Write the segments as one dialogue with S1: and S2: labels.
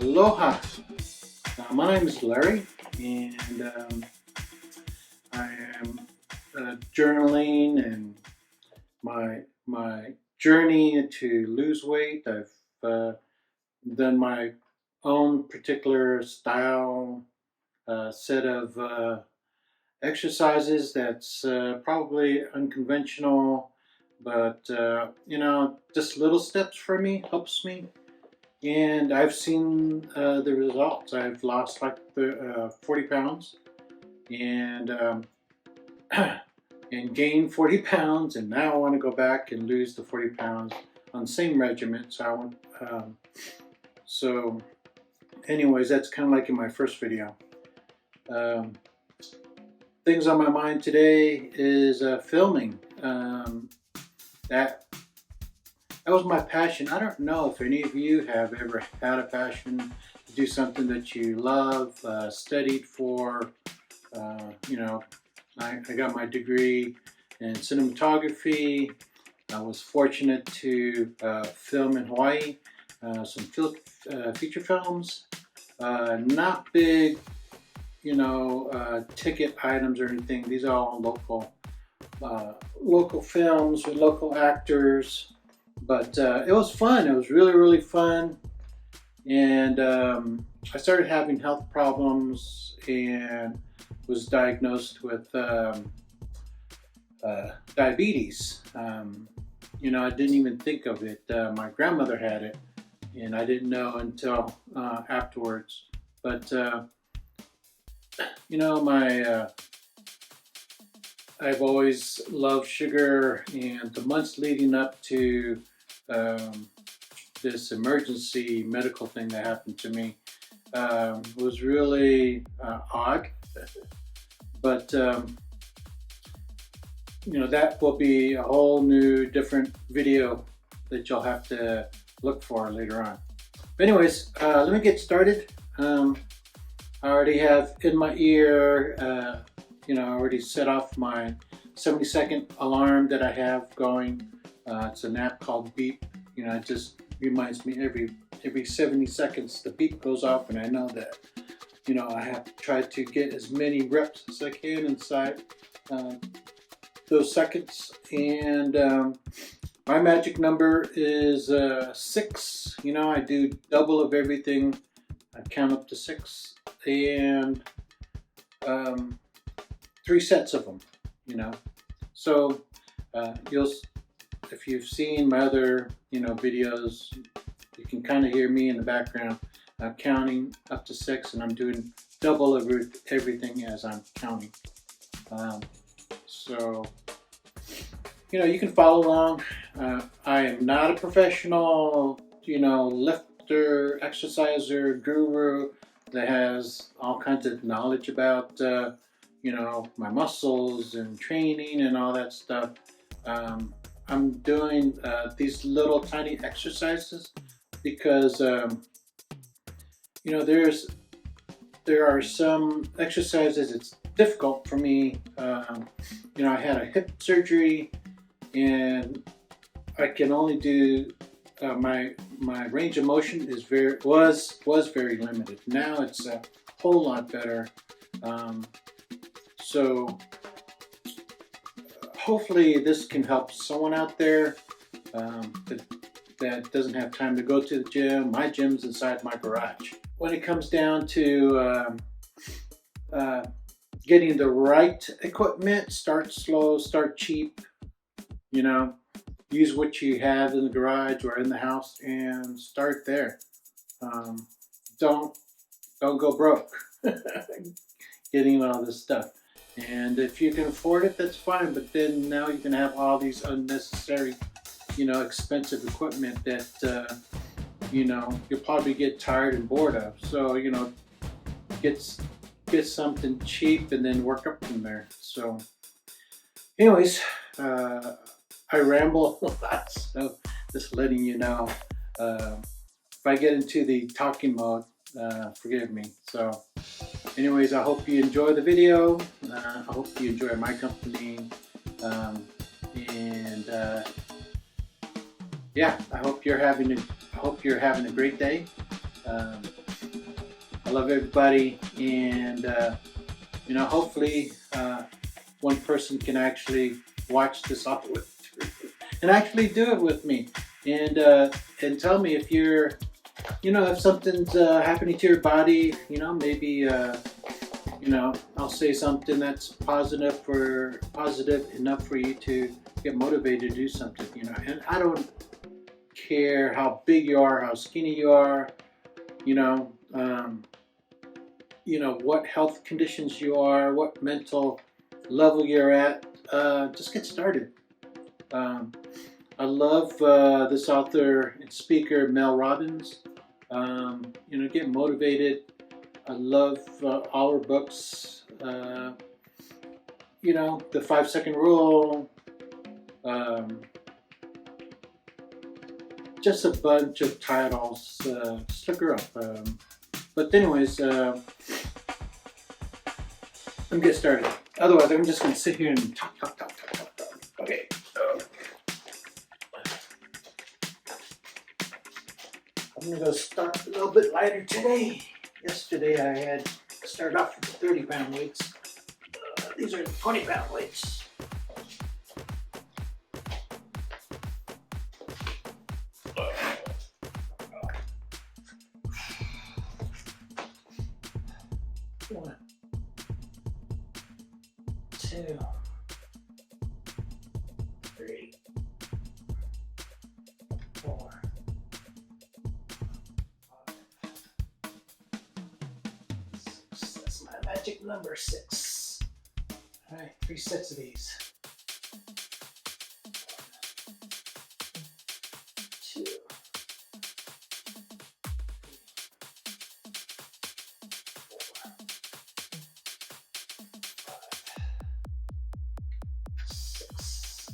S1: Aloha. My name is Larry, and I am journaling and my journey to lose weight. I've done my own particular style set of exercises that's probably unconventional, but just little steps for me helps me. And I've seen the results. I've lost like 40 pounds and and gained 40 pounds, and now I want to go back and lose the 40 pounds on the same regimen. So anyways, that's kind of like in my first video. Um, Things on my mind today is filming. That was my passion. I don't know if any of you have ever had a passion to do something that you love, studied for. I got my degree in cinematography. I was fortunate to film in Hawaii, some feature films. Not big, ticket items or anything. These are all local films with local actors. But it was fun. It was really, really fun. And I started having health problems and was diagnosed with diabetes. I didn't even think of it. My grandmother had it, and I didn't know until afterwards. But I've always loved sugar, and the months leading up to this emergency medical thing that happened to me was really odd. But that will be a whole new different video that you'll have to look for later on. But anyways, let me get started. I already have in my ear, I already set off my 70-second alarm that I have going. It's an app called Beep. It just reminds me every 70 seconds the beep goes off, and I know that I have to try to get as many reps as I can inside those seconds. And my magic number is 6. I do double of everything. I count up to 6, and 3 sets of them. So if you've seen my other videos, you can kind of hear me in the background counting up to 6, and I'm doing double of everything as I'm counting. So you can follow along. I am not a professional lifter, exerciser, guru that has all kinds of knowledge about my muscles and training and all that stuff. I'm doing these little tiny exercises because there are some exercises it's difficult for me. I had a hip surgery, and I can only do my range of motion was very limited. Now it's a whole lot better. So hopefully this can help someone out there that doesn't have time to go to the gym. My gym's inside my garage. When it comes down to getting the right equipment, start slow, start cheap. Use what you have in the garage or in the house and start there. Don't go broke getting all this stuff. And if you can afford it, that's fine. But then now you can have all these unnecessary, expensive equipment that you'll probably get tired and bored of. So get something cheap and then work up from there. So anyways, I ramble a lot, so just letting you know. If I get into the talking mode, forgive me. So anyways, I hope you enjoy the video. I hope you enjoy my company. Yeah, I hope you're having a great day. I love everybody, and you know, hopefully one person can actually watch this all the way through and actually do it with me, and tell me if you're, you know, if something's happening to your body. You know, maybe you know, I'll say something that's positive enough for you to get motivated to do something. You know, and I don't care how big you are, how skinny you are, you know, what health conditions you are, what mental level you're at. Just get started. I love this author and speaker, Mel Robbins. You know, get motivated. I love all her books. You know, the 5-second rule. Just a bunch of titles. Just look her up. But anyways, let me get started. Otherwise, I'm just going to sit here and talk. Okay. I'm going to go start a little bit lighter today. Yesterday, I had started off with 30-pound weights. These are 20-pound weights. One, two, three, four, 6. That's my magic number, 6. All right, 3 sets of these. 1, 2, 6.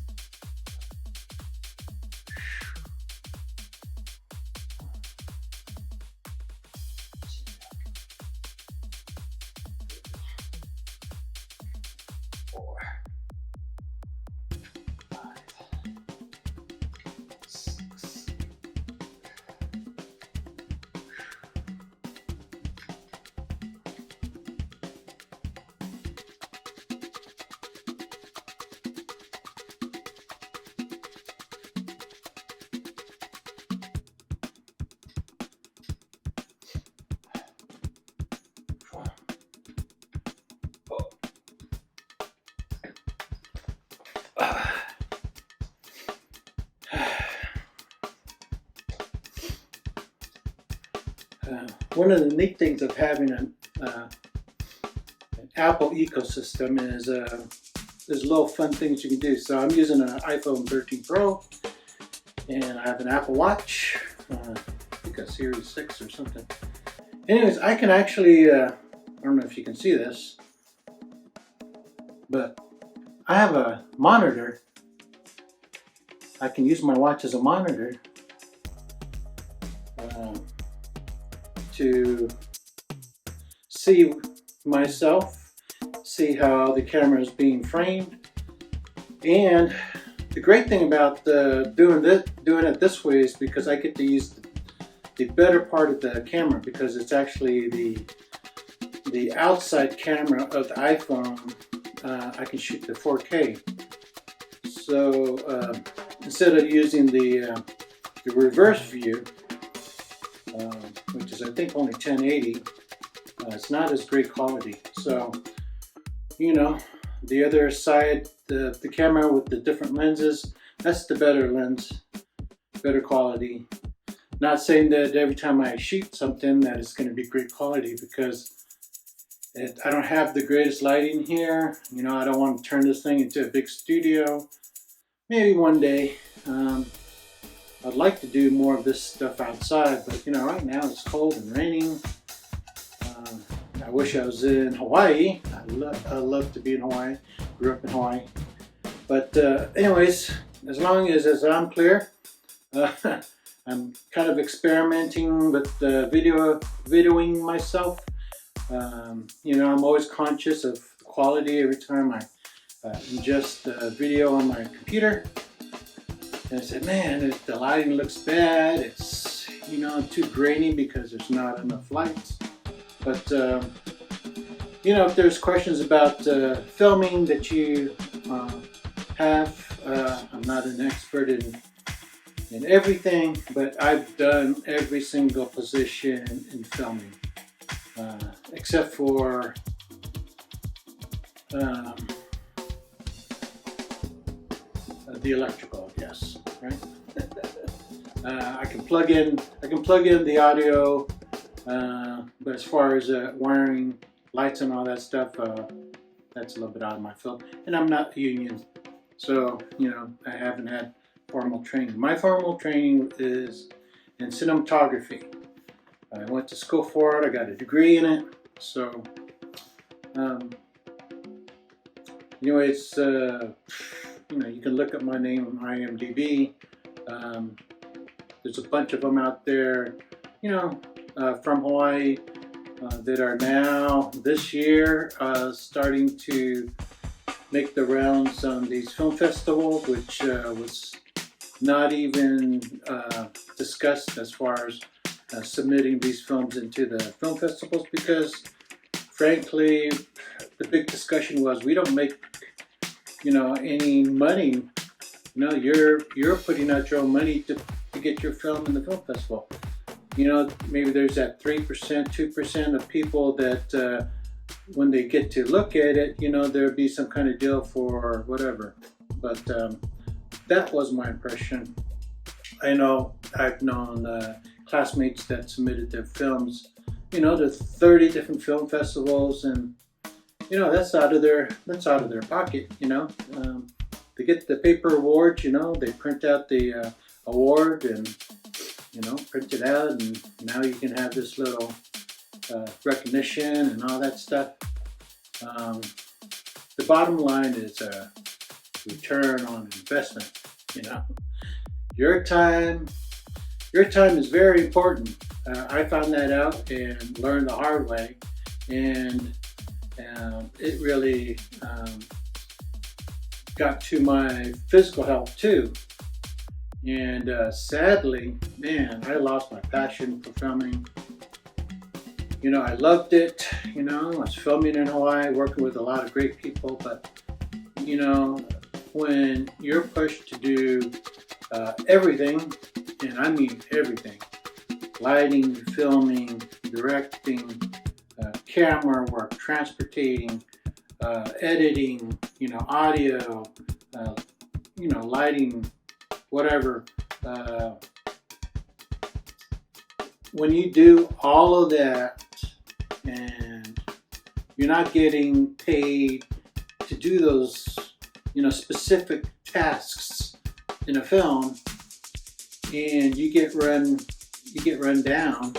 S1: 4, 5, 6. One of the neat things of having an Apple ecosystem is there's little fun things you can do. So I'm using an iPhone 13 Pro, and I have an Apple Watch. I think a Series 6 or something. Anyways, I can actually, I don't know if you can see this, but I have a monitor. I can use my watch as a monitor to see myself, see how the camera is being framed. And the great thing about doing it this way is because I get to use the better part of the camera, because it's actually the outside camera of the iPhone. I can shoot to 4K. So instead of using the reverse view, which is I think only 1080, it's not as great quality. So, you know, the other side, the camera with the different lenses, that's the better lens, better quality. Not saying that every time I shoot something that it's going to be great quality, because I don't have the greatest lighting here. You know, I don't want to turn this thing into a big studio. Maybe one day. I'd like to do more of this stuff outside, but you know, right now it's cold and raining. I wish I was in Hawaii. I love to be in Hawaii. Grew up in Hawaii. But anyways, as long as I'm clear, I'm kind of experimenting with videoing myself. You know, I'm always conscious of quality every time I ingest video on my computer. And I said, man, if the lighting looks bad, it's, you know, too grainy because there's not enough light. But you know, if there's questions about filming that you have, I'm not an expert in everything, but I've done every single position in filming, except for um, the electrical, yes, right. I can plug in the audio, but as far as wiring lights and all that stuff, that's a little bit out of my field. And I'm not union, so you know, I haven't had formal training. My formal training is in cinematography. I went to school for it. I got a degree in it. So, anyways, you know, you can look up my name on IMDb. There's a bunch of them out there, you know, from Hawaii that are now this year starting to make the rounds on these film festivals, which was not even discussed as far as submitting these films into the film festivals, because frankly the big discussion was we don't make, you know, any money. You know, you're putting out your own money to get your film in the film festival. You know, maybe there's that 3%, 2% of people that when they get to look at it, you know, there'd be some kind of deal for whatever. But that was my impression. I know I've known classmates that submitted their films, you know, to 30 different film festivals, and you know, that's out of their pocket. You know, they get the paper awards. You know, they print out the award and, you know, print it out, and now you can have this little recognition and all that stuff. The bottom line is a return on investment. You know, your time is very important. I found that out and learned the hard way, and it really got to my physical health too. And sadly, man, I lost my passion for filming. You know, I loved it. You know, I was filming in Hawaii, working with a lot of great people. But, you know, when you're pushed to do everything, and I mean everything, lighting, filming, directing, camera work, transporting, editing, you know, audio, you know, lighting, whatever. When you do all of that and you're not getting paid to do those, you know, specific tasks in a film, and you get run down,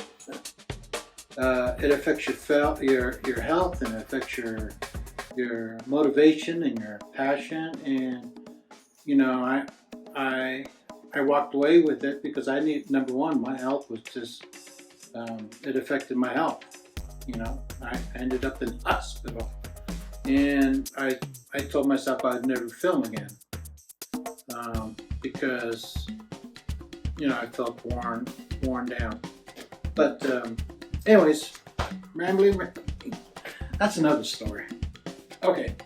S1: it affects your health, and it affects your motivation and your passion. And you know, I walked away with it because I need, number one, my health was just it affected my health. You know, I ended up in the hospital, and I told myself I'd never film again because, you know, I felt worn down. But anyways, rambling, that's another story. Okay.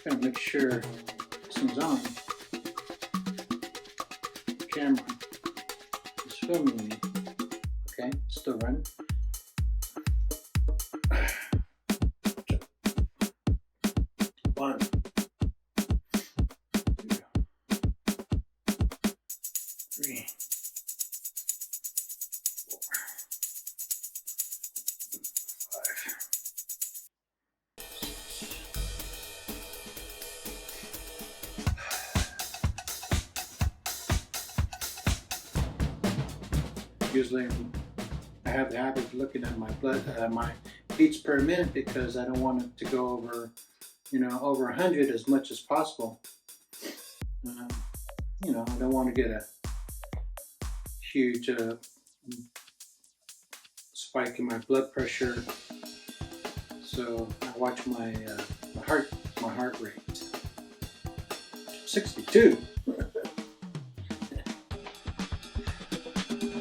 S1: Trying to make sure this one's on. Camera is filming me. Okay, still running. One, two, three, four, five. Usually I have the habit of looking at my my beats per minute, because I don't want it to go over, you know, over 100 as much as possible. You know, I don't want to get a huge spike in my blood pressure. So I watch my heart rate. 62.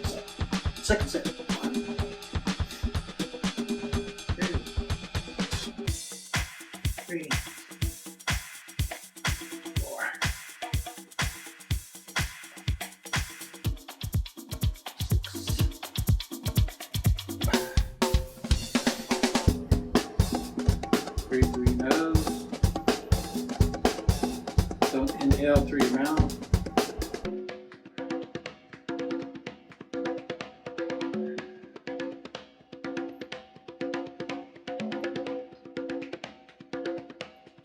S1: So, second set. 1, 2, 3, 4, 6. Breathe through your nose. Don't inhale through your mouth.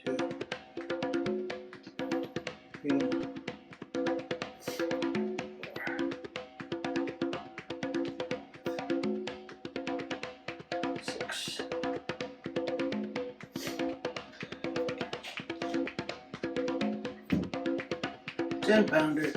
S1: Two, 3, 4, 6. 10-pounder.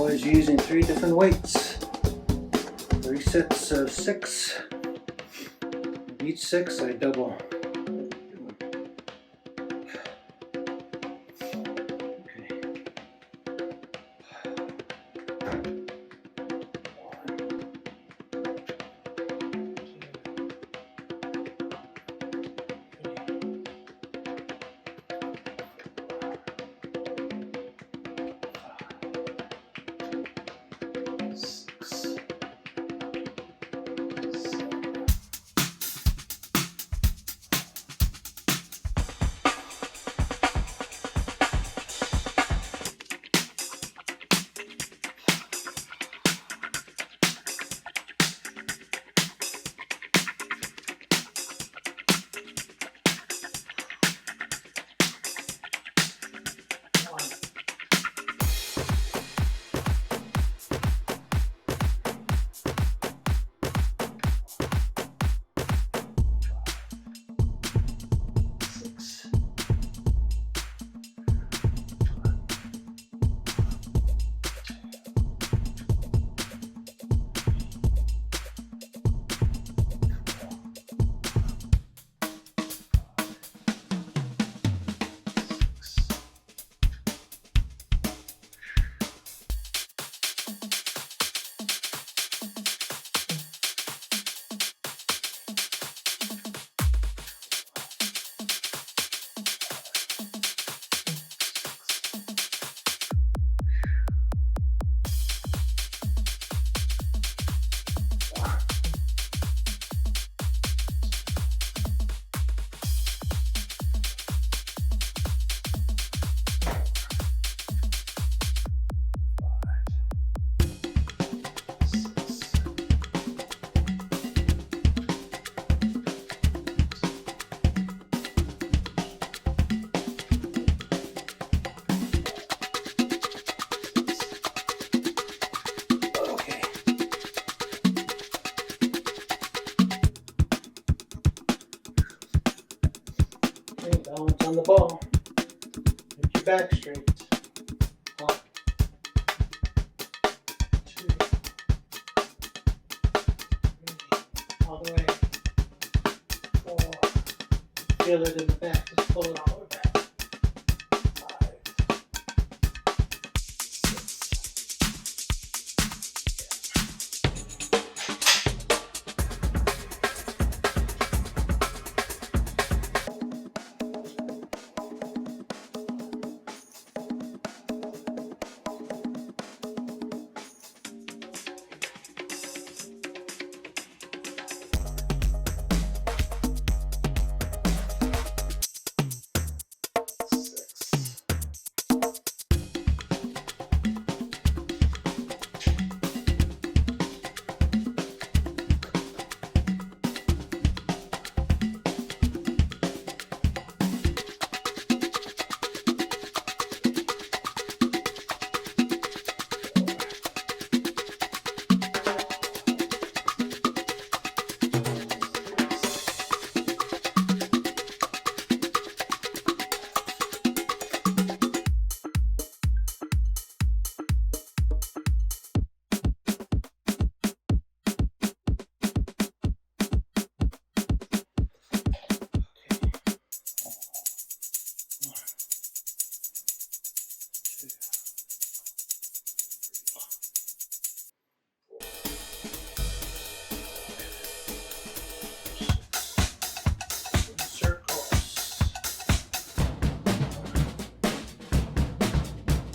S1: always using 3 different weights. 3 sets of 6. Each 6 I double. Balance on the ball. Get your back straight. 1, 2, 3, all the way. 4. Feel it in the back. Just pull it all the way back. 5,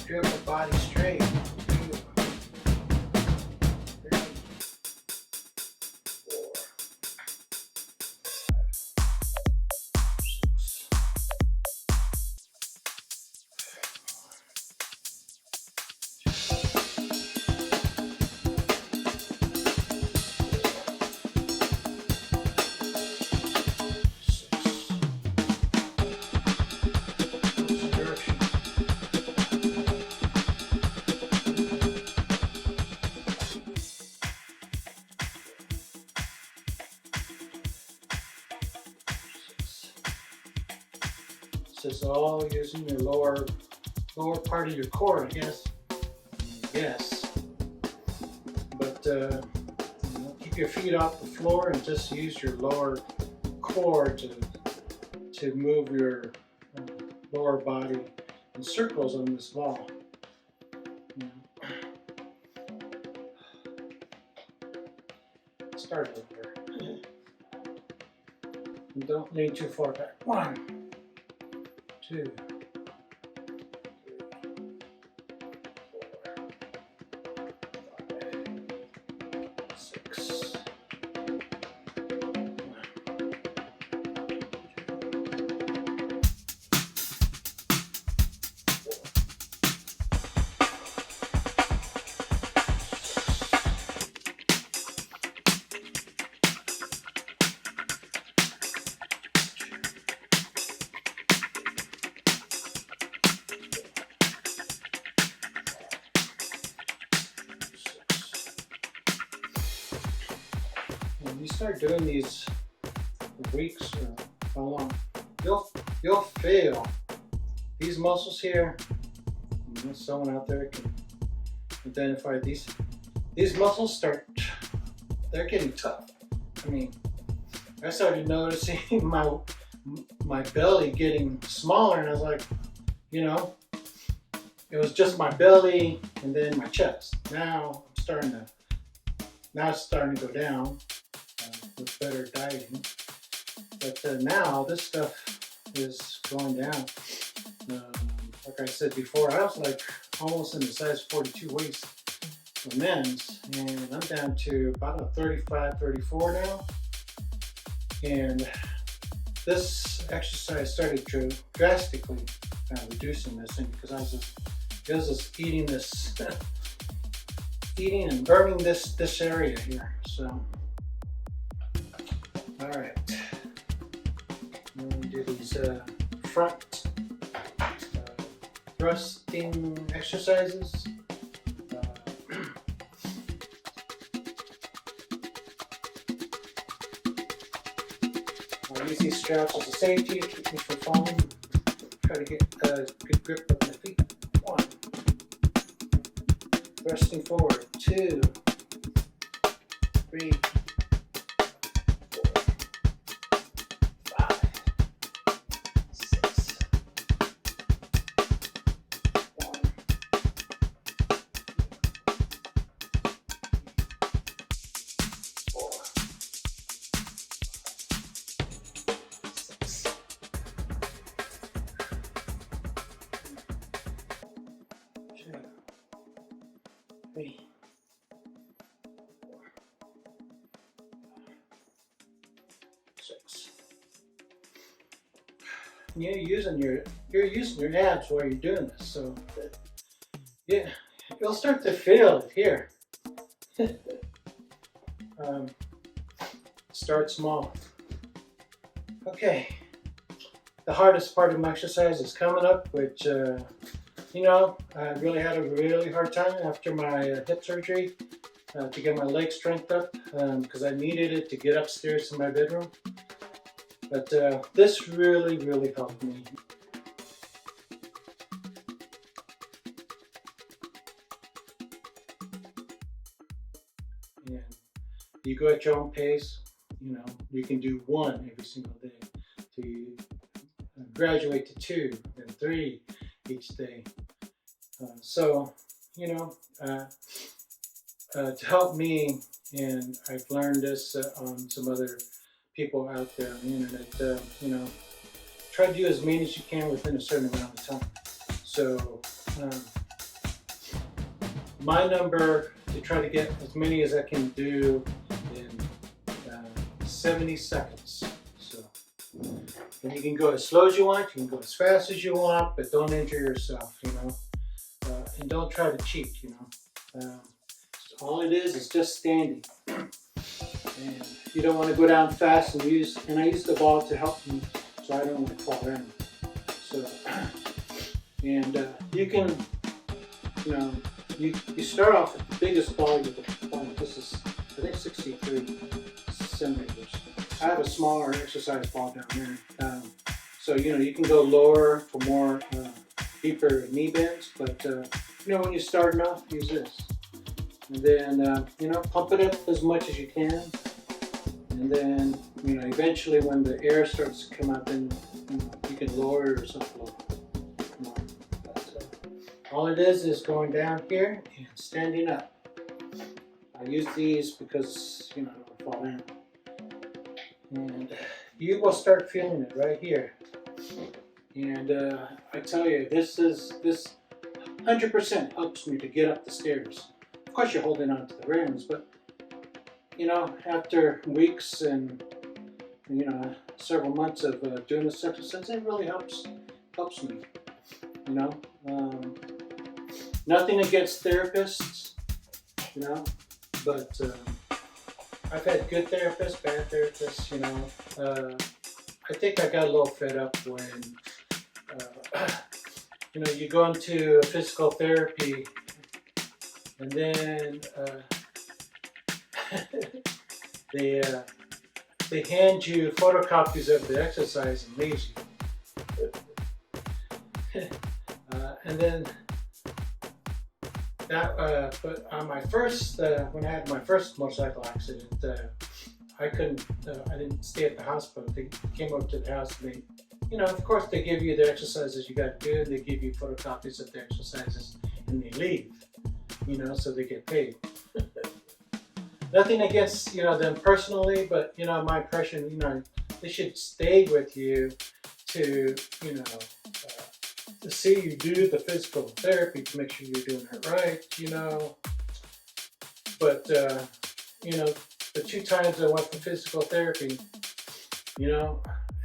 S1: grip the body straight. 2, 3, 4, This is all using your lower part of your core, I guess. Yes. but keep your feet off the floor and just use your lower core to move your lower body in circles on this ball. Start over. And don't lean too far back. 1, 2, 6. When you start doing these for weeks or how long, you'll feel these muscles here. Someone out there can identify these muscles they're getting tough. I mean, I started noticing my belly getting smaller, and I was like, it was just my belly and then my chest. Now it's starting to go down with better dieting. But now this stuff is going down. Like I said before, I was like almost in the size 42 waist for men's, and I'm down to about a 35, 34 now. And this exercise started to drastically reducing this thing, because I was just eating and burning this area here. So, all right, I'm going to do these front thrusting exercises. I'll use these straps as a safety to keep me from falling. Try to get a good grip of my feet. 1, thrusting forward. 2, 3, 4, 5, 6, 1, 4, 6, 2, 3, 4, 6. You're using your abs while you're doing this, so yeah, you'll start to feel it here. Start small. Okay, the hardest part of my exercise is coming up, which I really had a really hard time after my hip surgery to get my leg strength up, because I needed it to get upstairs to my bedroom. But this really, really helped me. And you go at your own pace. You can do 1 every single day till you graduate to 2 and 3 each day. To help me, and I've learned this on some other people out there on the internet, try to do as many as you can within a certain amount of time. So my number, to try to get as many as I can do in 70 seconds. So, and you can go as slow as you want, you can go as fast as you want, but don't injure yourself, and don't try to cheat, all it is just standing. And you don't want to go down fast, and I use the ball to help me, so I don't want to fall down. So, and you can, you start off with the biggest ball you can find. This is, I think, 63 centimeters. I have a smaller exercise ball down there. So, you can go lower for more deeper knee bends, but, when you're starting off, use this. And then, pump it up as much as you can. And then, eventually when the air starts to come out, then, you can lower it or something. All it is going down here and standing up. I use these because, I don't fall down. And you will start feeling it right here. And I tell you, this 100% helps me to get up the stairs. Of course, you're holding on to the railings, but after weeks and several months of doing this exercise, it really helps me. Nothing against therapists, but I've had good therapists, bad therapists. I think I got a little fed up when you go into physical therapy and then they hand you photocopies of the exercise and leave you. And then but on my first, when I had my first motorcycle accident, I didn't stay at the hospital. They came over to the house and of course they give you the exercises you got to do. They give you photocopies of the exercises and they leave, so they get paid. Nothing against, them personally, but, my impression, they should stay with you to, to see you do the physical therapy to make sure you're doing it right, But, the 2 times I went for physical therapy,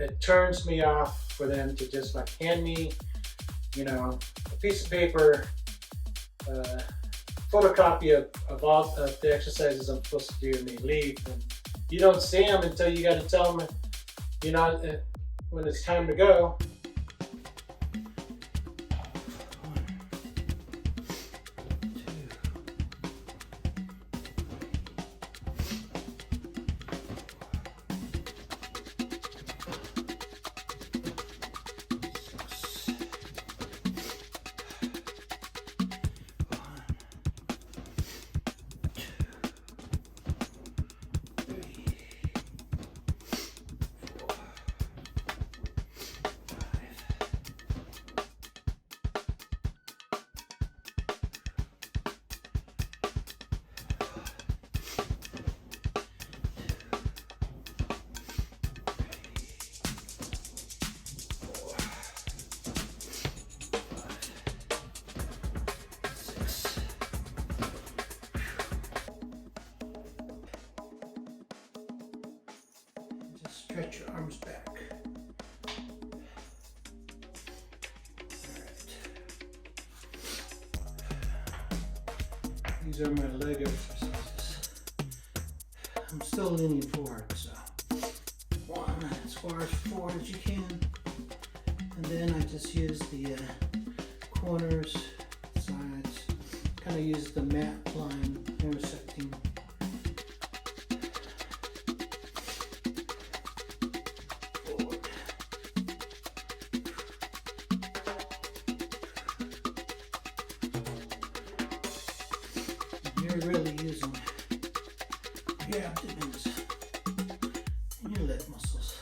S1: it turns me off for them to just like hand me, a piece of paper, photocopy of all of the exercises I'm supposed to do, and they leave. And you don't see them until you got to tell them, when it's time to go. Stretch your arms back. Alright. These are my leg exercises. I'm still leaning forward, so 1 as far as forward as you can. And then I just use the corners, sides, kind of use the mat line intersecting. You're really using your abdomens and your leg muscles.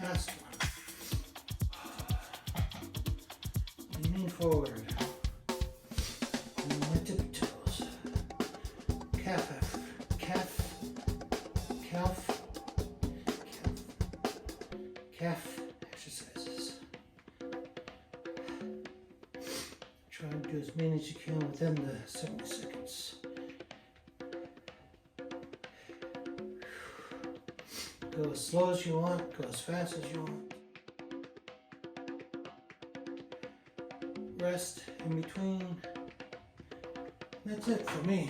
S1: Last one. Leaning forward. And my tippy toes. Try and do as many as you can within the 70 seconds. Go as slow as you want, go as fast as you want. Rest in between. That's it for me.